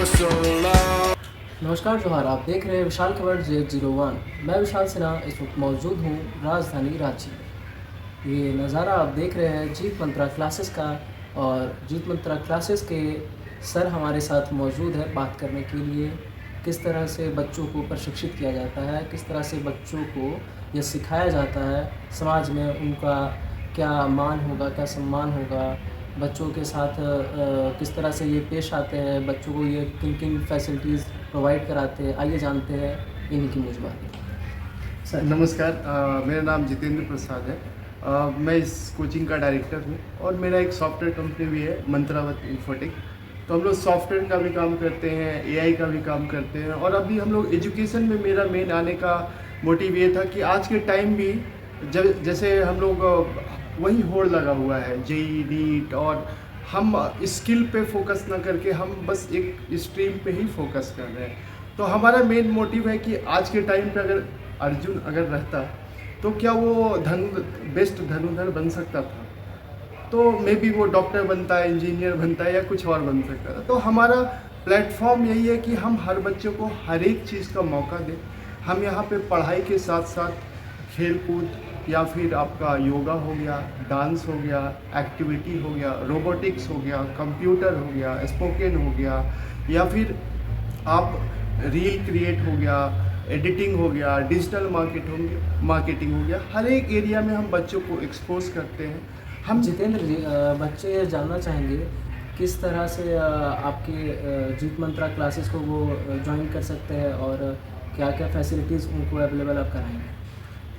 नमस्कार जोहार, आप देख रहे हैं विशाल खबर Z01। मैं विशाल सिन्हा इस वक्त मौजूद हूँ राजधानी रांची में। ये नज़ारा आप देख रहे हैं जीत मंत्रा क्लासेस का, और जीत मंत्रा क्लासेस के सर हमारे साथ मौजूद है बात करने के लिए। किस तरह से बच्चों को प्रशिक्षित किया जाता है, किस तरह से बच्चों को यह सिखाया जाता है, समाज में उनका क्या मान होगा, क्या सम्मान होगा, बच्चों के साथ किस तरह से ये पेश आते हैं, बच्चों को ये किन किन फैसिलिटीज़ प्रोवाइड कराते हैं। आइए जानते हैं इन्हीं की मेज़बानी। सर नमस्कार, मेरा नाम जितेंद्र प्रसाद है। मैं इस कोचिंग का डायरेक्टर हूँ और मेरा एक सॉफ्टवेयर कंपनी भी है, मंत्रावत इन्फोटेक। तो हम लोग सॉफ्टवेयर का भी काम करते हैं, एआई का भी काम करते हैं। और अभी हम लोग एजुकेशन में, मेरा मेन आने का मोटिव ये था कि आज के टाइम भी जैसे हम लोग वही होड़ लगा हुआ है जेई नीट, और हम स्किल पे फोकस ना करके हम बस एक स्ट्रीम पे ही फोकस कर रहे हैं। तो हमारा मेन मोटिव है कि आज के टाइम पे अगर अर्जुन अगर रहता तो क्या वो बेस्ट धनुर्धर बन सकता था? तो मे बी वो डॉक्टर बनता है, इंजीनियर बनता है, या कुछ और बन सकता था। तो हमारा प्लेटफॉर्म यही है कि हम हर बच्चे को हर एक चीज़ का मौका दें। हम यहाँ पे पढ़ाई के साथ साथ खेल कूद, या फिर आपका योगा हो गया, डांस हो गया, एक्टिविटी हो गया, रोबोटिक्स हो गया, कंप्यूटर हो गया, स्पोकन हो गया, या फिर आप रील क्रिएट हो गया, एडिटिंग हो गया, डिजिटल मार्केटिंग हो गया, हर एक एरिया में हम बच्चों को एक्सपोज करते हैं। हम जितेंद्र जी, बच्चे ये जानना चाहेंगे किस तरह से आपके जीत मंत्रा क्लासेस को वो ज्वाइन कर सकते हैं, और क्या क्या फैसिलिटीज़ उनको अवेलेबल आप कराएंगे।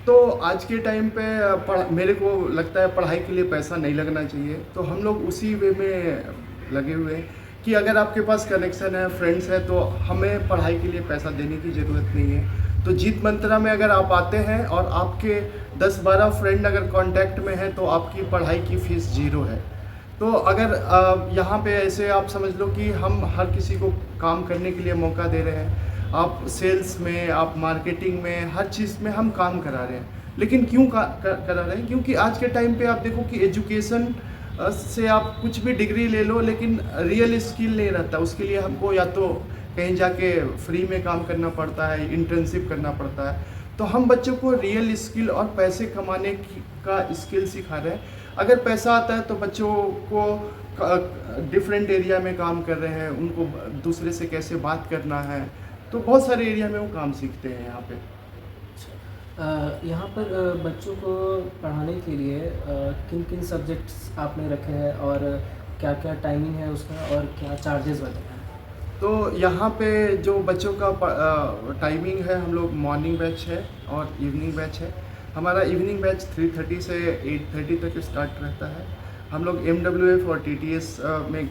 तो आज के टाइम पे मेरे को लगता है पढ़ाई के लिए पैसा नहीं लगना चाहिए। तो हम लोग उसी वे में लगे हुए हैं कि अगर आपके पास कनेक्शन है, फ्रेंड्स है, तो हमें पढ़ाई के लिए पैसा देने की ज़रूरत नहीं है। तो जीत मंत्रा में अगर आप आते हैं और आपके 10-12 फ्रेंड अगर कांटेक्ट में हैं, तो आपकी पढ़ाई की फ़ीस 0 है। तो अगर यहाँ पे ऐसे आप समझ लो कि हम हर किसी को काम करने के लिए मौका दे रहे हैं। आप सेल्स में, आप मार्केटिंग में, हर चीज़ में हम काम करा रहे हैं। लेकिन क्यों करा रहे हैं? क्योंकि आज के टाइम पे आप देखो कि एजुकेशन से आप कुछ भी डिग्री ले लो, लेकिन रियल स्किल नहीं रहता। उसके लिए हमको या तो कहीं जाके फ्री में काम करना पड़ता है, इंटर्नशिप करना पड़ता है। तो हम बच्चों को रियल स्किल और पैसे कमाने का स्किल सिखा रहे हैं। अगर पैसा आता है तो बच्चों को डिफरेंट एरिया में काम कर रहे हैं, उनको दूसरे से कैसे बात करना है, तो बहुत सारे एरिया में वो काम सीखते हैं यहाँ पे। यहाँ पर बच्चों को पढ़ाने के लिए किन किन सब्जेक्ट्स आपने रखे हैं, और क्या क्या टाइमिंग है उसका, और क्या चार्जेस वगैरह हैं। तो यहाँ पे जो बच्चों का टाइमिंग है, हम लोग मॉर्निंग बैच है और इवनिंग बैच है। हमारा इवनिंग बैच 3:30 से 8:30 तक स्टार्ट रहता है। हम लोग MWF और TTS में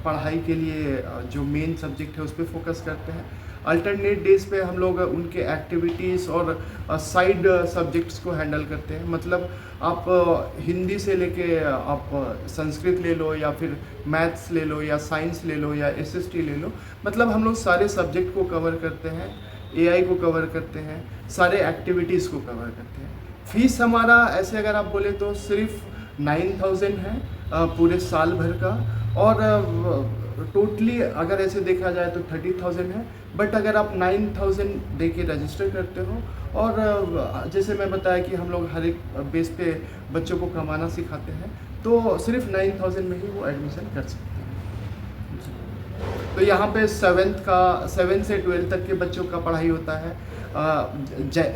पढ़ाई के लिए जो मेन सब्जेक्ट है उस पर फोकस करते हैं। अल्टरनेट डेज पे हम लोग उनके एक्टिविटीज़ और साइड सब्जेक्ट्स को हैंडल करते हैं। मतलब आप हिंदी से लेके आप संस्कृत ले लो, या फिर मैथ्स ले लो, या साइंस ले लो, या SST ले लो। मतलब हम लोग सारे सब्जेक्ट को कवर करते हैं, AI को कवर करते हैं, सारे एक्टिविटीज़ को कवर करते हैं। फीस हमारा ऐसे अगर आप बोले तो सिर्फ 9,000 है पूरे साल भर का, और टोटली अगर ऐसे देखा जाए तो 30,000 है। बट अगर आप 9,000 दे के रजिस्टर करते हो, और जैसे मैं बताया कि हम लोग हर एक बेस पे बच्चों को कमाना सिखाते हैं, तो सिर्फ 9,000 में ही वो एडमिशन कर सकते हैं। तो यहाँ पे 7 से 12 तक के बच्चों का पढ़ाई होता है।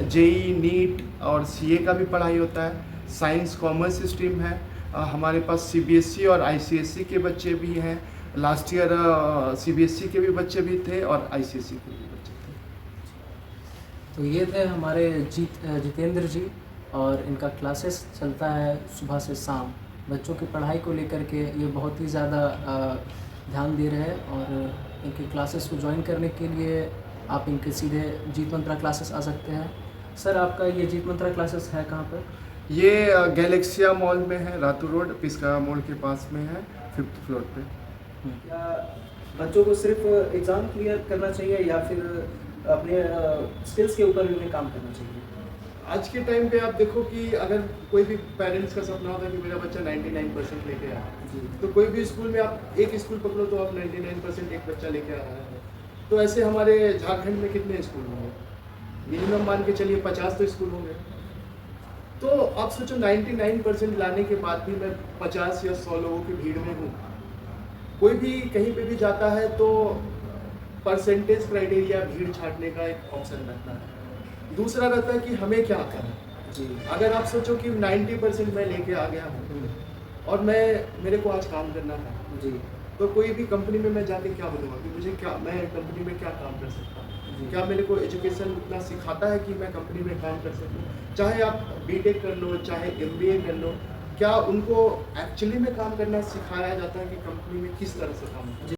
जेई नीट और CA का भी पढ़ाई होता है। साइंस कॉमर्स स्ट्रीम है। हमारे पास CBSE और ICSE के बच्चे भी हैं। लास्ट ईयर CBSE के भी बच्चे भी थे और ICSE के भी बच्चे थे। तो ये थे हमारे जितेंद्र जी, और इनका क्लासेस चलता है सुबह से शाम। बच्चों की पढ़ाई को लेकर के ये बहुत ही ज़्यादा ध्यान दे रहे हैं, और इनके क्लासेस को ज्वाइन करने के लिए आप इनके सीधे जीत मंत्रा क्लासेस आ सकते हैं। सर, आपका ये जीत मंत्रा क्लासेस है कहाँ पर? ये गैलेक्सिया मॉल में है, रातू रोड, पिस्का मोड़ के पास में है, 5th फ्लोर पे। क्या बच्चों को सिर्फ एग्ज़ाम क्लियर करना चाहिए, या फिर अपने स्किल्स के ऊपर भी उन्हें काम करना चाहिए? आज के टाइम पे आप देखो कि अगर कोई भी पेरेंट्स का सपना होता है कि मेरा बच्चा 99% लेके आए, जी। तो कोई भी स्कूल में आप एक स्कूल पकड़ो तो आप 99% एक बच्चा लेके आ रहा है। तो ऐसे हमारे झारखंड में कितने स्कूल होंगे? मिनिमम मान के चलिए 50 तो स्कूल होंगे। तो आप सोचो 99% लाने के बाद भी मैं 50 या 100 लोगों की भीड़ में हूँ। कोई भी कहीं पे भी जाता है तो परसेंटेज क्राइटेरिया भीड़ छाँटने का एक ऑप्शन रहता है। दूसरा रहता है कि हमें क्या आता है। जी। अगर आप सोचो कि 90% मैं लेके आ गया हूँ हुँ। और मेरे को आज काम करना है, जी। तो कोई भी कंपनी में मैं जाके क्या बोलूँगा कि मैं कंपनी में क्या काम कर सकता हूँ? जी। क्या मेरे को एजुकेशन उतना सिखाता है कि मैं कंपनी में काम कर सकूँ? चाहे आप बीटेक कर लो, चाहे एमबीए कर लो, क्या उनको एक्चुअली में काम करना सिखाया जाता है कि कंपनी में किस तरह से काम करना है?